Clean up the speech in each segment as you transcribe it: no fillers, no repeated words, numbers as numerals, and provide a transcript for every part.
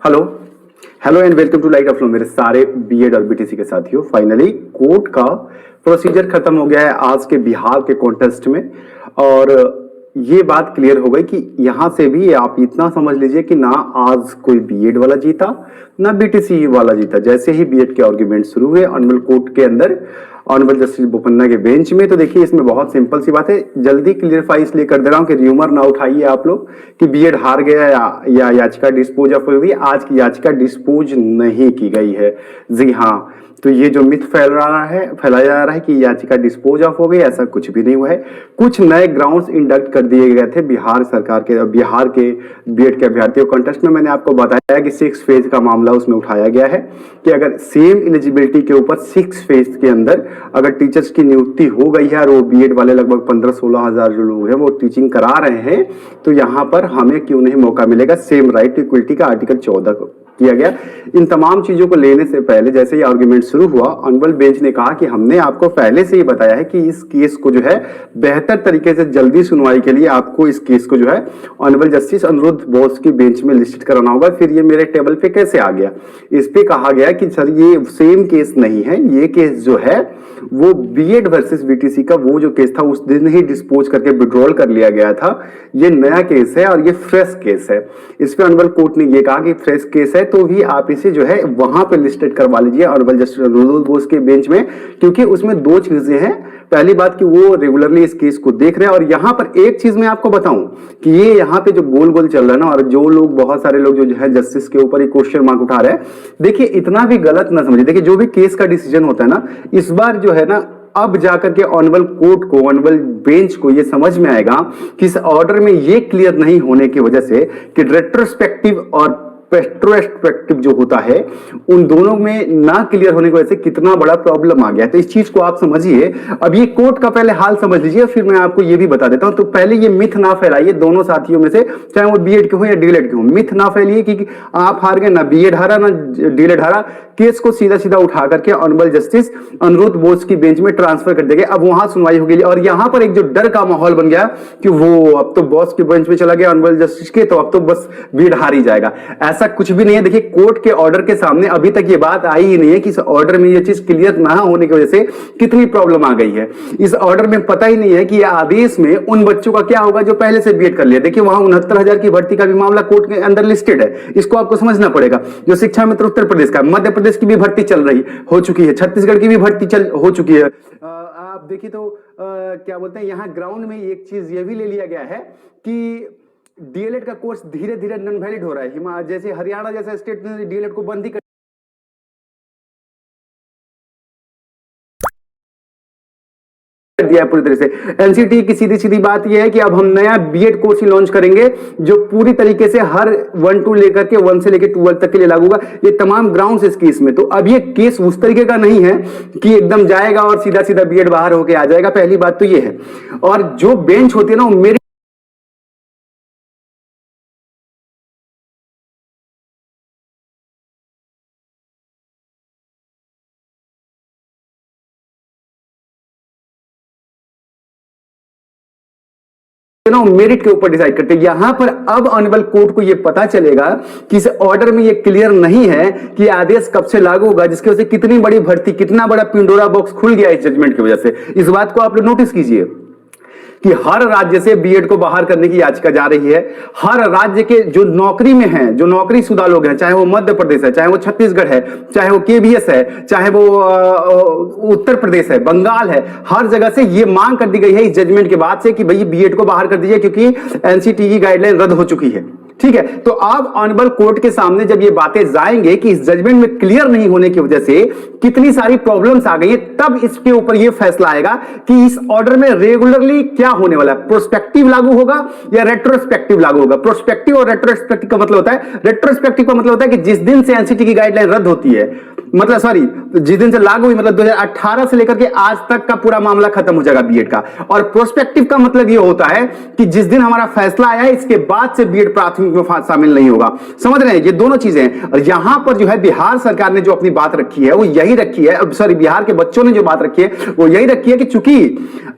Hello hello and welcome to light of flow मेरे सारे BEd और बीटीसी के साथियों। फाइनली कोर्ट का प्रोसीजर खत्म हो गया है आज के बिहार के कॉन्टेस्ट में, और ये बात क्लियर हो गई कि यहां से भी आप इतना समझ लीजिए कि ना आज कोई बीएड वाला जीता ना बीटीसी वाला जीता। जैसे ही बीएड के आर्ग्यूमेंट शुरू हुए ऑनरेबल कोर्ट के अंदर, ऑनरेबल जस्टिस बोपन्ना के बेंच में, तो देखिए इसमें बहुत सिंपल सी बात है। जल्दी क्लियरफाई इसलिए कर दे रहा हूं कि र्यूमर ना उठाइए आप लोग कि बीएड हार गया या याचिका डिस्पोज ऑफ हुई। आज की याचिका डिस्पोज नहीं की गई है। जी हाँ, तो ये जो मिथ फैलाया जा रहा है कि याचिका डिस्पोज ऑफ हो गई, ऐसा कुछ भी नहीं हुआ है। कुछ नए ग्राउंड्स इंडक्ट कर दिए गए थे बिहार के बीएड के अभ्यर्थियों कॉन्टेस्ट में। मैंने आपको बताया कि 6 फेज का मामला उसमें उठाया गया है कि अगर सेम एलिजिबिलिटी के ऊपर 6 फेज के अंदर अगर टीचर्स की नियुक्ति हो गई है और वो बीएड वाले लगभग 15-16 हजार जो लोग हैं वो टीचिंग करा रहे हैं, तो यहाँ पर हमें क्यों नहीं मौका मिलेगा। सेम राइट टू इक्वलिटी का आर्टिकल 14 को किया गया। इन तमाम चीजों को लेने से पहले जैसे ही आर्गुमेंट शुरू हुआ, ऑनरेबल बेंच ने कहा कि हमने आपको पहले से ही बताया है कि इस केस को जो है बेहतर तरीके से जल्दी सुनवाई के लिए आपको इस केस को जो है ऑनरेबल जस्टिस अनिरुद्ध बोस की बेंच में लिस्ट कराना होगा। फिर ये मेरे टेबल पे कैसे आ गया? इस पे कहा गया कि सर ये सेम केस नहीं है, ये केस जो है वो बीएड वर्सेस बीटीसी का वो जो केस था उस दिन ही डिस्पोज करके विड्रॉल कर लिया गया था। ये नया केस है और ये फ्रेश केस है। इस पे ऑनरेबल कोर्ट ने ये कहा कि फ्रेश केस है तो भी आप इसे जो है वहां पे लिस्टेड करवा लीजिए ऑनरेबल जस्टिस अनिरुद्ध बोस के बेंच में, क्योंकि उसमें दो चीजें हैं। पहली बात कि वो रेगुलरली इस केस को देख रहे हैं, और यहां पर एक चीज मैं आपको बताऊं कि ये यहां पे जो गोल गोल चल रहा है ना, और जो लोग बहुत सारे लोग जो है जस्टिस के ऊपर एक क्वेश्चन मार्क उठा रहे हैं, देखिए इतना भी गलत ना समझिए। देखिए जो भी केस का डिसीजन होता है ना, इस बार जो है ना अब जाकर के ऑनरेबल कोर्ट को, ऑनरेबल बेंच को ये समझ में आएगा कि इस ऑर्डर में ये क्लियर नहीं होने की वजह से कि रेट्रोस्पेक्टिव और रेट्रोस्पेक्टिव जो होता है उन दोनों में ना क्लियर होने की वजह से कितना बड़ा प्रॉब्लम आ गया है। तो इस चीज को आप समझिए। अब ये कोर्ट का पहले हाल समझ लीजिए, फिर मैं आपको ये भी बता देता हूं। तो पहले ये मिथ ना फैलाइए दोनों साथियों में से, चाहे वो बीएड के हो या डीएलएड के हो। मिथ ना फैलाइए कि आप हार गए, ना बीएड हारा ना डीएलएड हारा। केस को सीधा सीधा उठा करके ऑनरेबल जस्टिस अनिरुद्ध बोस की बेंच में ट्रांसफर कर देंगे। अब वहां सुनवाई होगी, और यहां पर एक जो डर का माहौल बन गया कि वो अब तो बॉस की बेंच में चला गया ऑनरेबल जस्टिस के, तो अब तो बस बीएड हार ही जाएगा। ऐसा कुछ भी नहीं है। देखिए कोर्ट के ऑर्डर के सामने अभी तक ये बात आई ही नहीं है कि इस ऑर्डर में ये चीज क्लियर ना होने की वजह से कितनी प्रॉब्लम आ गई है। इस ऑर्डर में पता ही नहीं है कि आदेश में उन बच्चों का क्या होगा जो पहले से बीएड कर लिया। देखिए वहां 69,000 की भर्ती का भी मामला कोर्ट के अंदर लिस्टेड है। इसको आपको समझना पड़ेगा। जो शिक्षा मित्र उत्तर प्रदेश का, मध्य प्रदेश की भी भर्ती चल रही हो चुकी है, छत्तीसगढ़ की भी भर्ती हो चुकी है। आप देखिए तो क्या बोलते हैं, यहां ग्राउंड में एक चीज ये भी ले लिया गया है कि डीएलएड का कोर्स धीरे धीरे नॉन वैलिड हो रहा है। जैसे हरियाणा जैसा स्टेट ने डीएलएड को बंद ही कर दिया पूरी तरह से। एनसीटी की सीधी सीधी बात यह है कि अब हम नया बीएड कोर्स ही लॉन्च करेंगे जो पूरी तरीके से हर 1-2 लेकर के 1 से लेकर 12 तक के लिए लागू होगा। ये तमाम ग्राउंड्स इस केस में। तो अब ये केस उस तरीके का नहीं है कि एकदम जाएगा और सीधा सीधा बीएड बाहर होके आ जाएगा। पहली बात तो ये है। और जो बेंच होती है ना, वो मेरी मेरिट के ऊपर डिसाइड करते हैं। यहां पर अब ऑनरेबल कोर्ट को यह पता चलेगा कि इस ऑर्डर में यह क्लियर नहीं है कि आदेश कब से लागू होगा, जिसकी वजह से कितनी बड़ी भर्ती, कितना बड़ा पिंडोरा बॉक्स खुल गया इस जजमेंट की वजह से। इस बात को आप लोग नोटिस कीजिए कि हर राज्य से बीएड को बाहर करने की याचिका जा रही है। हर राज्य के जो नौकरी में हैं, जो नौकरीशुदा लोग हैं, चाहे वो मध्य प्रदेश है, चाहे वो छत्तीसगढ़ है, चाहे वो केबीएस है, चाहे वो उत्तर प्रदेश है, बंगाल है, हर जगह से ये मांग कर दी गई है इस जजमेंट के बाद से कि भाई बीएड को बाहर कर दीजिए, क्योंकि एनसीटी की गाइडलाइन रद्द हो चुकी है। ठीक है, तो अब ऑनरेबल कोर्ट के सामने जब ये बातें जाएंगे कि इस जजमेंट में क्लियर नहीं होने की वजह से कितनी सारी प्रॉब्लम्स आ गई है, तब इसके ऊपर ये फैसला आएगा कि इस ऑर्डर में रेगुलरली क्या होने वाला है। प्रोस्पेक्टिव लागू होगा या रेट्रोस्पेक्टिव लागू होगा। प्रोस्पेक्टिव और रेट्रोस्पेक्टिव का मतलब होता है, रेट्रोस्पेक्टिव का मतलब होता है कि जिस दिन से एनसीटी की गाइडलाइन रद्द होती है, मतलब सॉरी, जिस दिन से लागू हुई मतलब 2018 से लेकर के आज तक का पूरा मामला खत्म हो जाएगा बीएड का। और प्रोस्पेक्टिव का मतलब ये होता है कि जिस दिन हमारा फैसला आया है इसके बाद से बीएड प्राथमिक में शामिल नहीं होगा। समझ रहे हैं, ये दोनों चीजें हैं। और यहां पर जो है बिहार सरकार ने जो अपनी बात रखी है वो यही रखी है, सॉरी बिहार के बच्चों ने जो बात रखी है वो यही रखी है कि चूंकि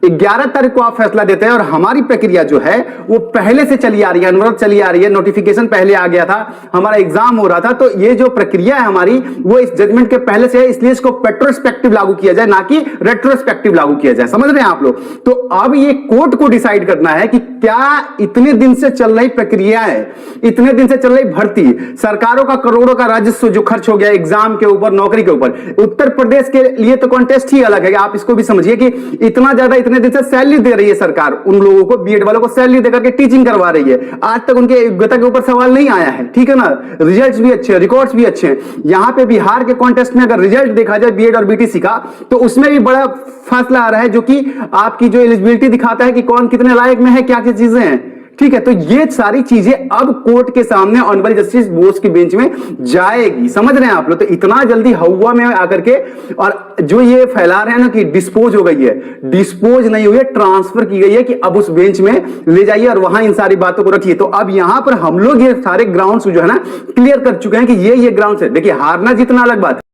11 तारीख को आप फैसला देते हैं और हमारी प्रक्रिया जो है वो पहले से चली आ रही है, अनवरत चली आ रही है, नोटिफिकेशन पहले आ गया था, हमारा एग्जाम हो रहा था, तो ये जो प्रक्रिया है हमारी वो इस जजमेंट के पहले से है, इसलिए इसको पेट्रोस्पेक्टिव लागू किया जाए ना कि रेट्रोस्पेक्टिव लागू किया जाए। समझ रहे हैं आप लोग? तो अब ये कोर्ट को डिसाइड करना है कि क्या इतने दिन से चल रही प्रक्रिया है, इतने दिन से चल रही भर्ती, सरकारों का करोड़ों का राजस्व जो खर्च हो गया एग्जाम के ऊपर, नौकरी के ऊपर, उत्तर प्रदेश के लिए तो कॉन्टेस्ट ही अलग है, आप इसको भी समझिए कि इतना ज्यादा इतने दिन से सैलरी दे रही है सरकार उन लोगों को, बीएड वालों को सैलरी देकर के टीचिंग करवा रही है, आज तक उनके योग्यता के ऊपर सवाल नहीं आया है, ठीक है ना, रिजल्ट्स भी अच्छे हैं, रिकॉर्ड्स भी अच्छे हैं। यहां पे बिहार के कॉन्टेस्ट में अगर रिजल्ट देखा जाए बीएड और बीटीसी का तो उसमें भी बड़ा फासला आ रहा है, जो कि आपकी जो एलिजिबिलिटी दिखाता है कि कौन कितने लायक में है, क्या क्या चीजें हैं, ठीक है। तो ये सारी चीजें अब कोर्ट के सामने ऑनरेबल जस्टिस बोस की बेंच में जाएगी। समझ रहे हैं आप लोग? तो इतना जल्दी हवा में आकर के और जो ये फैला रहे हैं ना कि डिस्पोज हो गई है, डिस्पोज नहीं हुई है, ट्रांसफर की गई है कि अब उस बेंच में ले जाइए और वहां इन सारी बातों को रखिए। तो अब यहां पर हम लोग ये सारे ग्राउंड्स जो है ना क्लियर कर चुके हैं कि ये ग्राउंड्स है। देखिए हारना जीतना अलग बात है।